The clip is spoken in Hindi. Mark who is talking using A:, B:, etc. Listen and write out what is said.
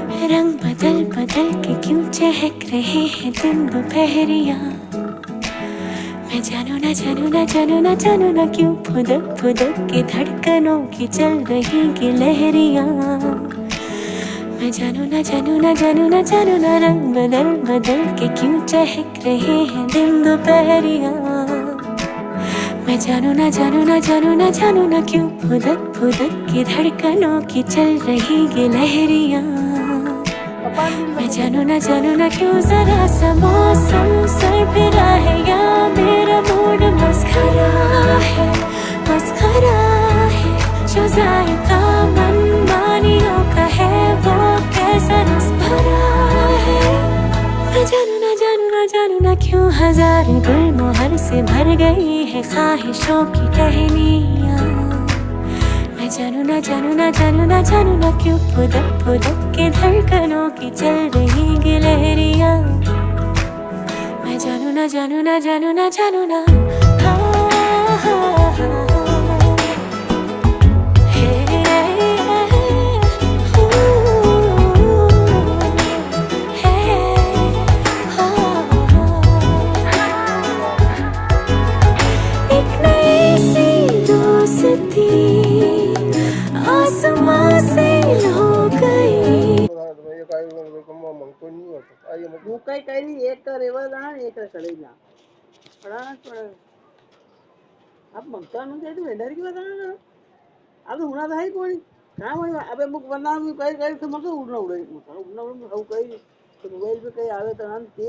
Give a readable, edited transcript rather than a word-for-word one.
A: रंग बदल बदल के क्यों चहक रहे हैं दिन दोपहरिया। मैं जानू ना जानू ना जानू ना जानू ना क्यों फुदक फुदक के धड़कनों की चल रही गिलहरियाँ। मैं जानू ना जानू ना जानू ना जानू ना रंग बदल बदल के क्यों चहक रहे हैं दिन दोपहरिया। मैं जानू ना जानू ना जानू ना जानू ना क्यों फुदक फुदक के धड़कनों की चल रही गिलहरियाँ। मैं जानू ना क्यों जरा सा मौसम सरफिरा है या मेरा मूड मस्खरा है जो जायका मनमानियों का है वो कैसा रस भरा है। मैं जानू ना क्यों हजार गुलमोहर से भर गई है ख्वाहिशों की टहनियाँ। मैं जानू ना क्यों फुदक फुदक के धड़कनों की चल रही गिलहरियाँ। मैं जानू ना एक नई सी दोस्ती आसमां से हो गई।
B: હું કઈ કરી એક રેવા દા એક ચડી ના પડા આપ મમતા નું કે વેડર की बता ना अब होना था ही कोई काम है अबे मुक बना में कई कई तो मत उड़ना उड़े उड़ना उड़ना हो कई तो मोबाइल पे कई आवे तो हम के